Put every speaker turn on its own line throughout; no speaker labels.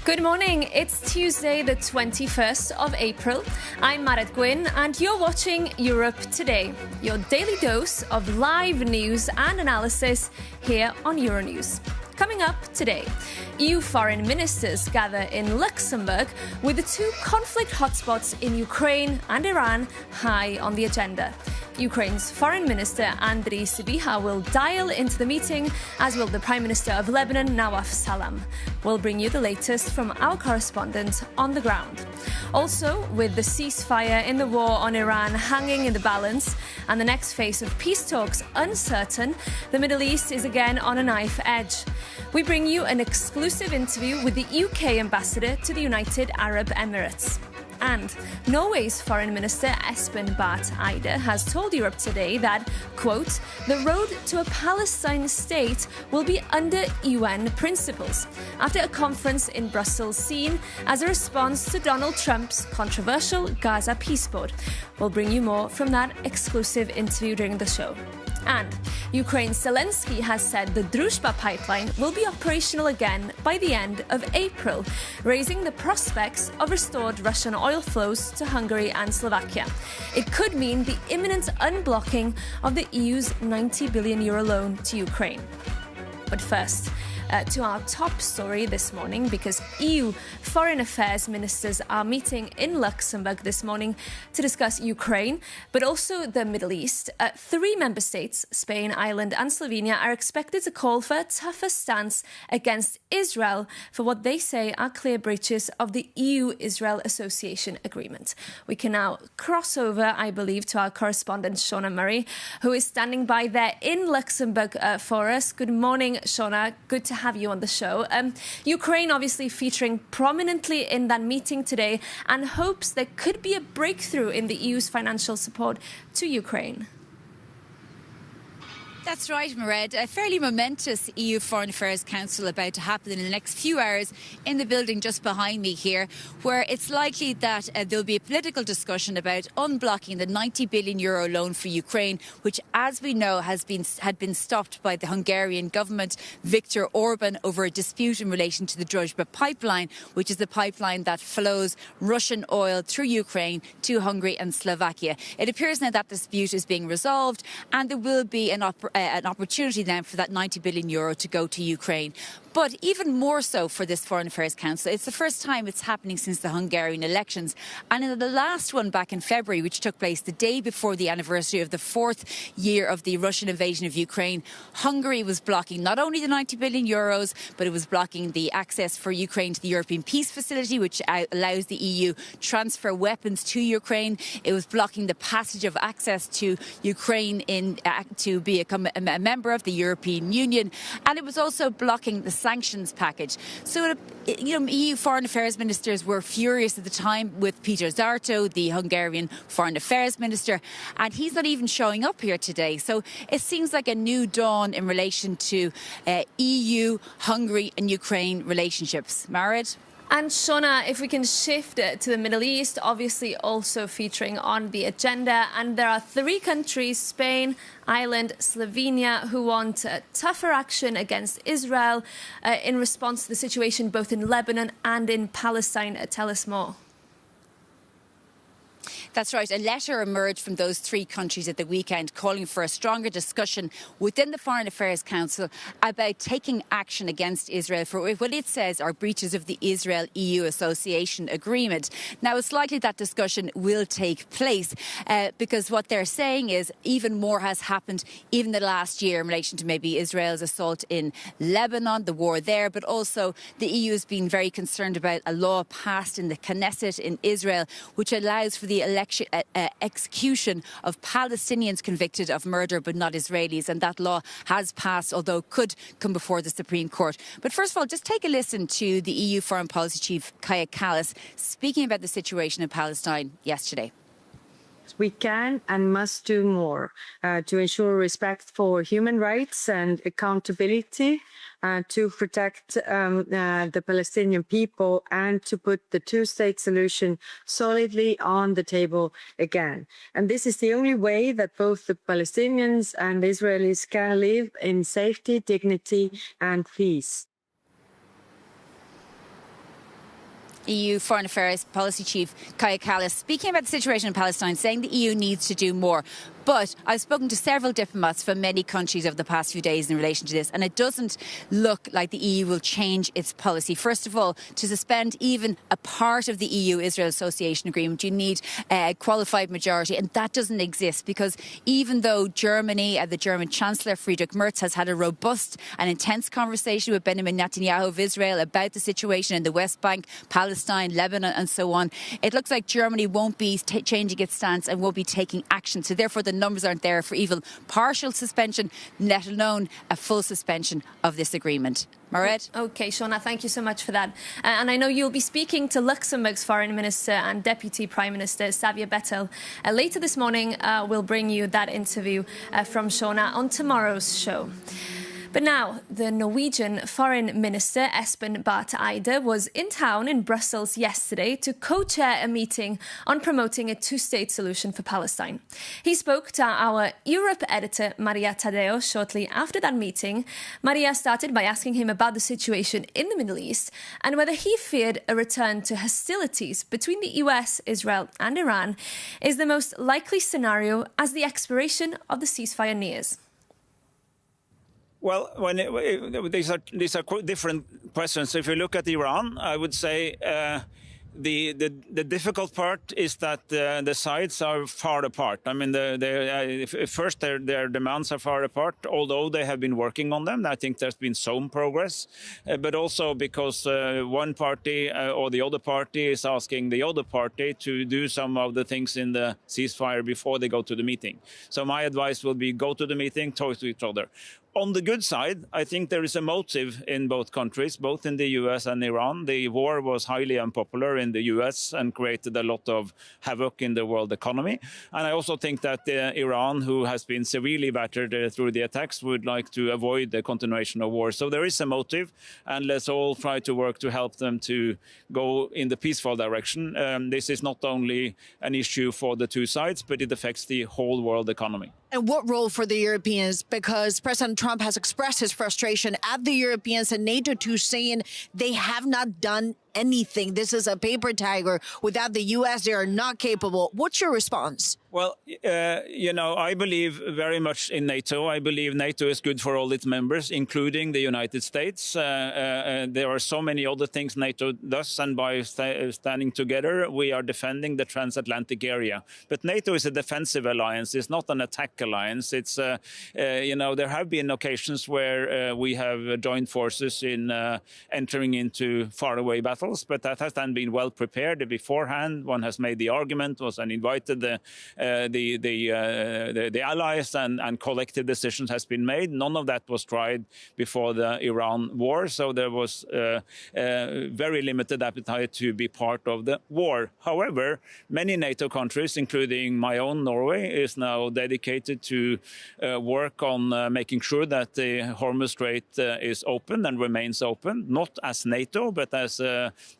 Good morning, it's Tuesday the 21st of April. I'm Marit Gwyn and you're watching Europe Today, your daily dose of live news and analysis here on Euronews. Coming up today, EU foreign ministers gather in Luxembourg with the two conflict hotspots in Ukraine and Iran high on the agenda. Ukraine's Foreign Minister Andriy Sybiha will dial into the meeting, as will the Prime Minister of Lebanon, Nawaf Salam. We'll bring you the latest from our correspondent on the ground. Also, with the ceasefire in the war on Iran hanging in the balance and the next phase of peace talks uncertain, the Middle East is again on a knife edge. We bring you an exclusive interview with the UK ambassador to the United Arab Emirates. And Norway's Foreign Minister Espen Barth Eide has told Europe Today that, quote, the road to a Palestine state will be under UN principles, after a conference in Brussels seen as a response to Donald Trump's controversial Gaza peace board. We'll bring you more from that exclusive interview during the show. And Ukraine's Zelensky has said the Druzhba pipeline will be operational again by the end of April, raising the prospects of restored Russian oil flows to Hungary and Slovakia. It could mean the imminent unblocking of the EU's €90 billion loan to Ukraine. But first, to our top story this morning, because EU foreign affairs ministers are meeting in Luxembourg this morning to discuss Ukraine, but also the Middle East. 3 member states, Spain, Ireland and Slovenia, are expected to call for a tougher stance against Israel for what they say are clear breaches of the EU-Israel Association Agreement. We can now cross over, I believe, to our correspondent, Shauna Murray, who is standing by there in Luxembourg for us. Good morning, Shauna. Good to have you on the show. Ukraine obviously featuring prominently in that meeting today and hopes there could be a breakthrough in the EU's financial support to Ukraine.
That's right, Mairead. A fairly momentous EU Foreign Affairs Council about to happen in the next few hours in the building just behind me here, where it's likely that there'll be a political discussion about unblocking the €90 billion loan for Ukraine, which, as we know, had been stopped by the Hungarian government, Viktor Orban, over a dispute in relation to the Druzhba pipeline, which is the pipeline that flows Russian oil through Ukraine to Hungary and Slovakia. It appears now that dispute is being resolved and there will be an opportunity then for that €90 billion to go to Ukraine. But even more so for this Foreign Affairs Council, it's the first time it's happening since the Hungarian elections. And in the last one back in February, which took place the day before the anniversary of the 4th year of the Russian invasion of Ukraine, Hungary was blocking not only the €90 billion, but it was blocking the access for Ukraine to the European Peace Facility, which allows the EU transfer weapons to Ukraine. It was blocking the passage of access to Ukraine to become a member of the European Union. And it was also blocking the sanctions package. So, EU foreign affairs ministers were furious at the time with Peter Szarto, the Hungarian foreign affairs minister, and he's not even showing up here today. So it seems like a new dawn in relation to EU, Hungary and Ukraine relationships. Marit?
And Shauna, if we can shift to the Middle East, obviously also featuring on the agenda. And there are 3 countries, Spain, Ireland, Slovenia, who want tougher action against Israel in response to the situation both in Lebanon and in Palestine. Tell us more.
That's right. A letter emerged from those 3 countries at the weekend calling for a stronger discussion within the Foreign Affairs Council about taking action against Israel for what it says are breaches of the Israel-EU Association Agreement. Now, it's likely that discussion will take place because what they're saying is even more has happened even the last year in relation to maybe Israel's assault in Lebanon, the war there, but also the EU has been very concerned about a law passed in the Knesset in Israel which allows for the execution of Palestinians convicted of murder but not Israelis, and that law has passed, although could come before the Supreme Court. But first of all, just take a listen to the EU Foreign Policy Chief Kaja Kallas speaking about the situation in Palestine yesterday.
We can and must do more to ensure respect for human rights and accountability, to protect the Palestinian people, and to put the two-state solution solidly on the table again. And this is the only way that both the Palestinians and Israelis can live in safety, dignity, and peace.
EU Foreign Affairs Policy Chief Kaja Kallas speaking about the situation in Palestine, saying the EU needs to do more. But I've spoken to several diplomats from many countries over the past few days in relation to this, and it doesn't look like the EU will change its policy. First of all, to suspend even a part of the EU-Israel Association Agreement, you need a qualified majority, and that doesn't exist because even though Germany, the German Chancellor Friedrich Merz, has had a robust and intense conversation with Benjamin Netanyahu of Israel about the situation in the West Bank, Palestine, Lebanon and so on, it looks like Germany won't be changing its stance and won't be taking action. So therefore the numbers aren't there for even partial suspension, let alone a full suspension of this agreement. Marit?
OK, Shona, thank you so much for that. And I know you'll be speaking to Luxembourg's Foreign Minister and Deputy Prime Minister Xavier Bettel. Later this morning, we'll bring you that interview from Shona on tomorrow's show. But now, the Norwegian Foreign Minister Espen Barth Eide was in town in Brussels yesterday to co-chair a meeting on promoting a two-state solution for Palestine. He spoke to our Europe editor Maria Tadeo shortly after that meeting. Maria started by asking him about the situation in the Middle East and whether he feared a return to hostilities between the US, Israel and Iran is the most likely scenario as the expiration of the ceasefire nears.
Well, these are different questions. If you look at Iran, I would say the difficult part is that the sides are far apart. I mean, first their demands are far apart, although they have been working on them. I think there's been some progress, but also because one party or the other party is asking the other party to do some of the things in the ceasefire before they go to the meeting. So my advice will be go to the meeting, talk to each other. On the good side, I think there is a motive in both countries, both in the US and Iran. The war was highly unpopular in the US and created a lot of havoc in the world economy. And I also think that Iran, who has been severely battered through the attacks, would like to avoid the continuation of war. So there is a motive, and let's all try to work to help them to go in the peaceful direction. This is not only an issue for the two sides, but it affects the whole world economy.
And what role for the Europeans? Because President Trump has expressed his frustration at the Europeans and NATO too, saying they have not done anything. This is a paper tiger. Without the U.S., they are not capable. What's your response?
Well, I believe very much in NATO. I believe NATO is good for all its members, including the United States. There are so many other things NATO does, and by standing together, we are defending the transatlantic area. But NATO is a defensive alliance. It's not an attack alliance. It's, there have been occasions where we have joined forces in entering into faraway battles, but that has then been well prepared beforehand. One has made the argument, and invited the allies, and collective decisions has been made. None of that was tried before the Iran war, so there was very limited appetite to be part of the war. However, many NATO countries, including my own Norway, is now dedicated to work on making sure that the Hormuz Strait is open and remains open, not as NATO, but as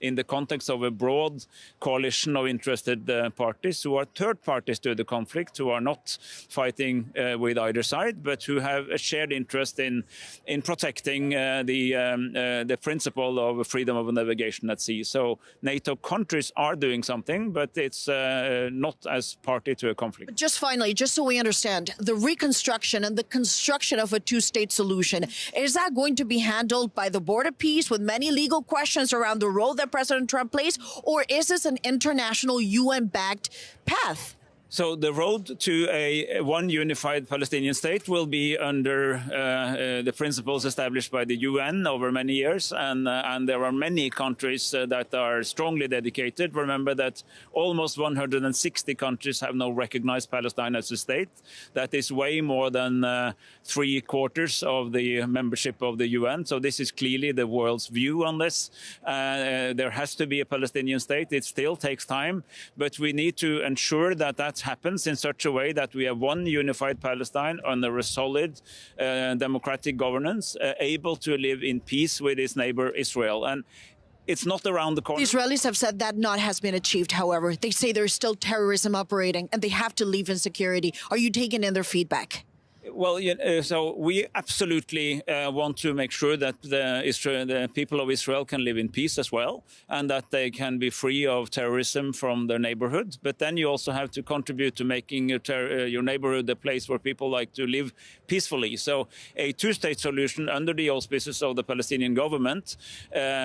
in the context of a broad coalition of interested parties who are third parties to the conflict, who are not fighting with either side, but who have a shared interest in protecting the principle of freedom of navigation at sea. So NATO countries are doing something, but it's not as party to a conflict.
But just finally, just so we understand, the reconstruction and the construction of a two-state solution, is that going to be handled by the Board of Peace with many legal questions around the role that President Trump plays, or is this an international UN-backed path?
So the road to a one unified Palestinian state will be under the principles established by the UN over many years, and there are many countries that are strongly dedicated. Remember that almost 160 countries have now recognized Palestine as a state. That is way more than 3/4 of the membership of the UN. So this is clearly the world's view on this. There has to be a Palestinian state. It still takes time, but we need to ensure that that happens in such a way that we have one unified Palestine under a solid democratic governance, able to live in peace with its neighbor Israel. And it's not around the corner.
The Israelis have said that not has been achieved, however. They say there's still terrorism operating and they have to live in security. Are you taking in their feedback?
Well, so we absolutely want to make sure that the people of Israel can live in peace as well, and that they can be free of terrorism from their neighborhood. But then you also have to contribute to making your neighborhood a place where people like to live peacefully. So a two-state solution under the auspices of the Palestinian government,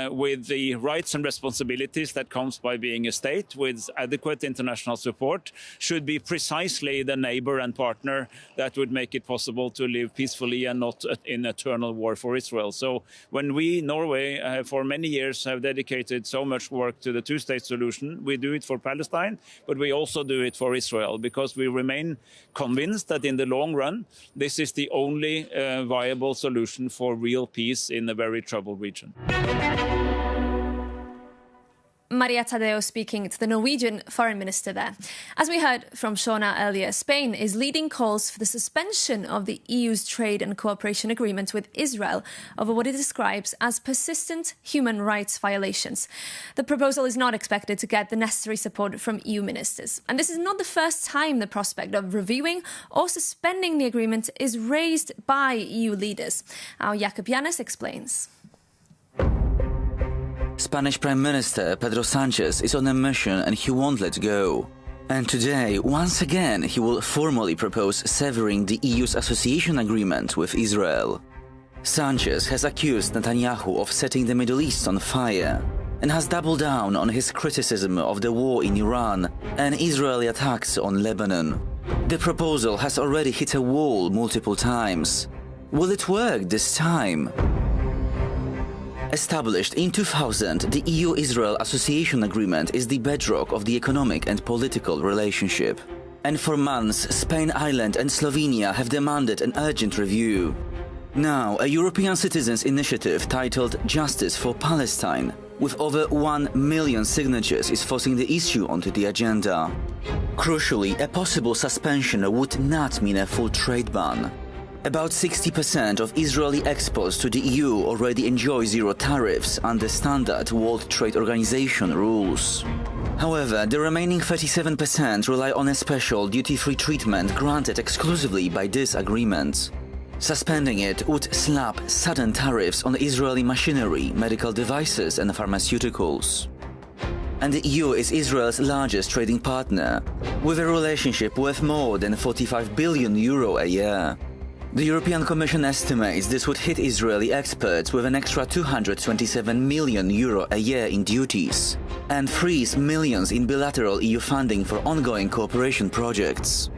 with the rights and responsibilities that comes by being a state, with adequate international support, should be precisely the neighbor and partner that would make it possible to live peacefully and not in eternal war for Israel. So when we, Norway, for many years have dedicated so much work to the two-state solution, we do it for Palestine, but we also do it for Israel, because we remain convinced that in the long run, this is the only viable solution for real peace in a very troubled region.
Maria Tadeo speaking to the Norwegian foreign minister there. As we heard from Shauna earlier, Spain is leading calls for the suspension of the EU's trade and cooperation agreement with Israel over what it describes as persistent human rights violations. The proposal is not expected to get the necessary support from EU ministers. And this is not the first time the prospect of reviewing or suspending the agreement is raised by EU leaders. Our Jakob Yanes explains.
Spanish Prime Minister Pedro Sánchez is on a mission and he won't let go. And today, once again, he will formally propose severing the EU's association agreement with Israel. Sánchez has accused Netanyahu of setting the Middle East on fire and has doubled down on his criticism of the war in Iran and Israeli attacks on Lebanon. The proposal has already hit a wall multiple times. Will it work this time? Established in 2000, the EU-Israel Association Agreement is the bedrock of the economic and political relationship. And for months, Spain, Ireland and Slovenia have demanded an urgent review. Now, a European citizens' initiative titled Justice for Palestine, with over 1 million signatures, is forcing the issue onto the agenda. Crucially, a possible suspension would not mean a full trade ban. About 60% of Israeli exports to the EU already enjoy zero tariffs under standard World Trade Organization rules. However, the remaining 37% rely on a special duty-free treatment granted exclusively by this agreement. Suspending it would slap sudden tariffs on Israeli machinery, medical devices and pharmaceuticals. And the EU is Israel's largest trading partner, with a relationship worth more than €45 billion a year. The European Commission estimates this would hit Israeli exports with an extra €227 million a year in duties and freeze millions in bilateral EU funding for ongoing cooperation projects.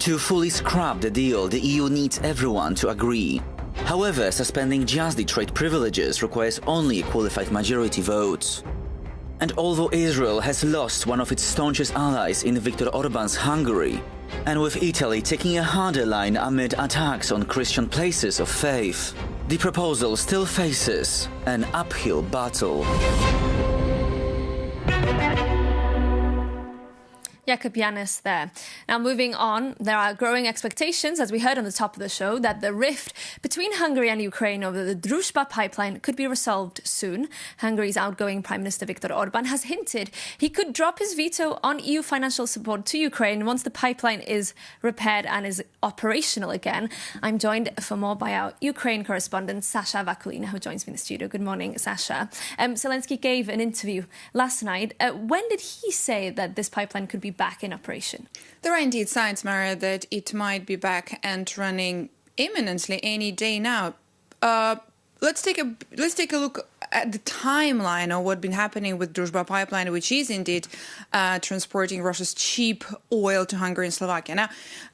To fully scrap the deal, the EU needs everyone to agree. However, suspending just the trade privileges requires only a qualified majority vote. And although Israel has lost one of its staunchest allies in Viktor Orban's Hungary, and with Italy taking a harder line amid attacks on Christian places of faith, the proposal still faces an uphill battle.
Jakob Yanes there. Now, moving on, there are growing expectations, as we heard on the top of the show, that the rift between Hungary and Ukraine over the Druzhba pipeline could be resolved soon. Hungary's outgoing Prime Minister Viktor Orban has hinted he could drop his veto on EU financial support to Ukraine once the pipeline is repaired and is operational again. I'm joined for more by our Ukraine correspondent, Sasha Vakulina, who joins me in the studio. Good morning, Sasha. Zelensky gave an interview last night. When did he say that this pipeline could be back in operation?
There are indeed signs, Mara, that it might be back and running imminently any day now. Let's take a look at the timeline of what's been happening with Druzhba pipeline, which is indeed transporting Russia's cheap oil to Hungary and Slovakia. Now,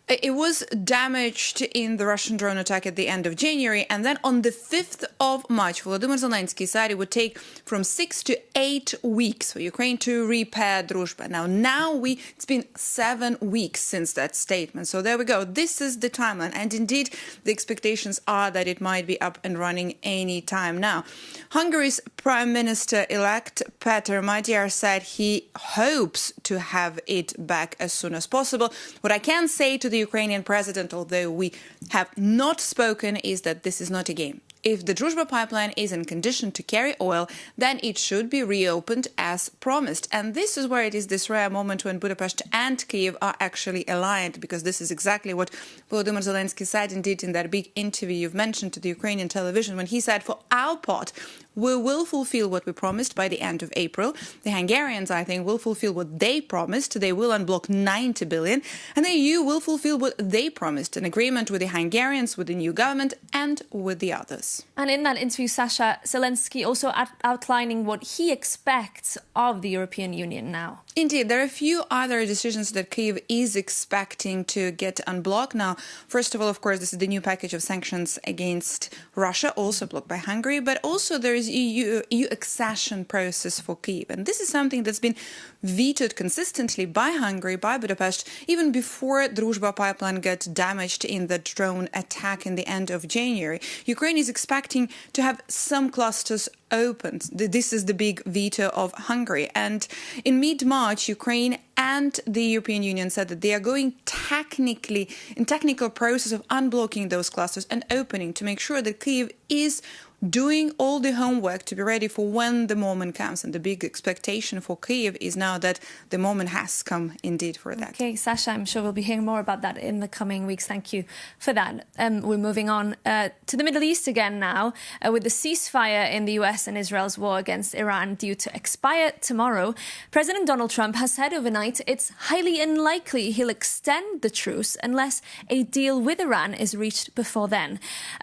It was damaged in the Russian drone attack at the end of January. And then on the 5th of March, Volodymyr Zelensky said it would take from 6 to 8 weeks for Ukraine to repair Druzhba. Now it's been 7 weeks since that statement. So there we go. This is the timeline. And indeed, the expectations are that it might be up and running any time now. Hungary's Prime Minister-elect Peter Magyar said he hopes to have it back as soon as possible. What I can say to the Ukrainian president, although we have not spoken, is that this is not a game. If the Druzhba pipeline is in condition to carry oil, then it should be reopened as promised. And this is where it is this rare moment when Budapest and Kyiv are actually aligned, because this is exactly what Volodymyr Zelensky said indeed in that big interview you've mentioned to the Ukrainian television, when he said, for our part, we will fulfill what we promised by the end of April. The Hungarians, I think, will fulfill what they promised. They will unblock 90 billion. And the EU will fulfill what they promised, an agreement with the Hungarians, with the new government and with the others.
And in that interview, Sasha, Zelensky also outlining what he expects of the European Union now.
Indeed, there are a few other decisions that Kyiv is expecting to get unblocked. Now, first of all, of course, this is the new package of sanctions against Russia, also blocked by Hungary, but also there is EU accession process for Kyiv. And this is something that's been vetoed consistently by Hungary, by Budapest, even before Druzhba pipeline got damaged in the drone attack in the end of January. Ukraine is expecting to have some clusters opened. This is the big veto of Hungary. And in mid-March, Ukraine and the European Union said that they are going technical process of unblocking those clusters and opening to make sure that Kyiv is doing all the homework to be ready for when the moment comes. And the big expectation for Kyiv is now that the moment has come indeed for that.
Okay, Sasha, I'm sure we'll be hearing more about that in the coming weeks. Thank you for that. We're moving on to the Middle East again now, with the ceasefire in the US and Israel's war against Iran due to expire tomorrow. President Donald Trump has said overnight it's highly unlikely he'll extend the truce unless a deal with Iran is reached before then.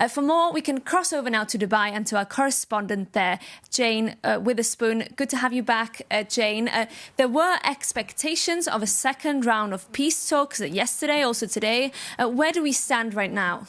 For more, we can cross over now to Dubai and to our correspondent there, Jane Witherspoon. Good to have you back, Jane. There were expectations of a second round of peace talks yesterday, also today. Where do we stand right now?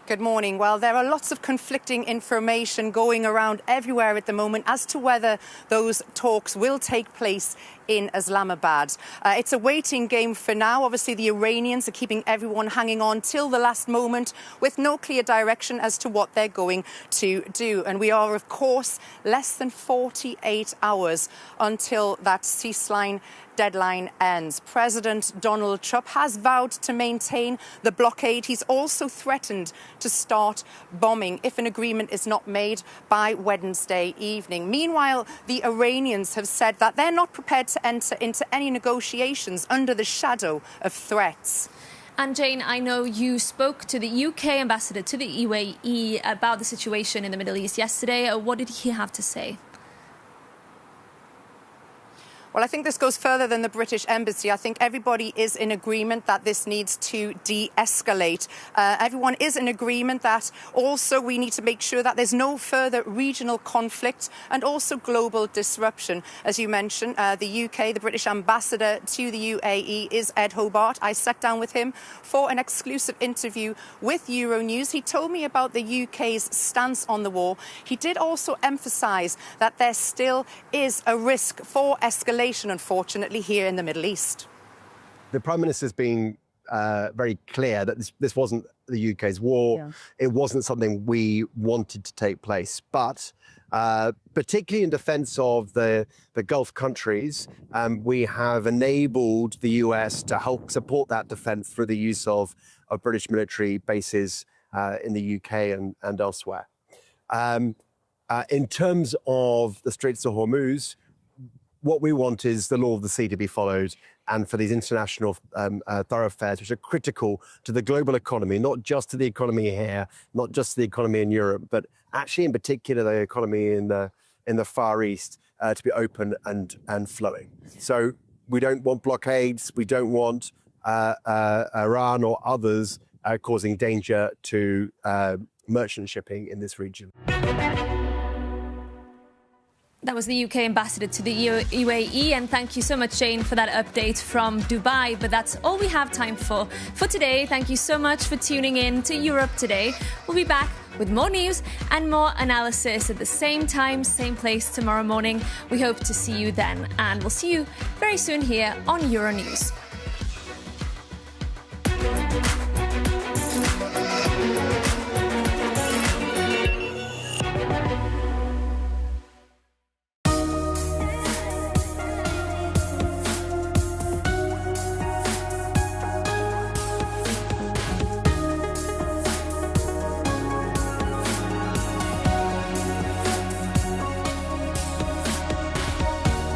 Good morning. Well, there are lots of conflicting information going around everywhere at the moment as to whether those talks will take place in Islamabad. It's a waiting game for now. Obviously, the Iranians are keeping everyone hanging on till the last moment with no clear direction as to what they're going to do. And we are, of course, less than 48 hours until that ceasefire deadline ends. President Donald Trump has vowed to maintain the blockade. He's also threatened to start bombing if an agreement is not made by Wednesday evening. Meanwhile, the Iranians have said that they're not prepared to enter into any negotiations under the shadow of threats.
And Jane, I know you spoke to the UK ambassador to the UAE about the situation in the Middle East yesterday. What did he have to say?
Well, I think this goes further than the British Embassy. I think everybody is in agreement that this needs to de-escalate. Everyone is in agreement that also we need to make sure that there's no further regional conflict and also global disruption. As you mentioned, the UK, the British Ambassador to the UAE is Ed Hobart. I sat down with him for an exclusive interview with Euronews. He told me about the UK's stance on the war. He did also emphasise that there still is a risk for escalation, unfortunately, here in the Middle East.
The Prime Minister's been very clear that this wasn't the UK's war. Yeah. It wasn't something we wanted to take place. But particularly in defence of the Gulf countries, we have enabled the US to help support that defence through the use of British military bases in the UK and elsewhere. In terms of the Straits of Hormuz, what we want is the law of the sea to be followed, and for these international thoroughfares, which are critical to the global economy, not just to the economy here, not just to the economy in Europe, but actually in particular the economy in the Far East, to be open and flowing. So we don't want blockades. We don't want Iran or others causing danger to
That was the UK ambassador to the UAE, and thank you so much, Jane, for that update from Dubai. But that's all we have time for today. Thank you so much for tuning in to Europe Today. We'll be back with more news and more analysis at the same time, same place tomorrow morning. We hope to see you then, and we'll see you very soon here on Euronews.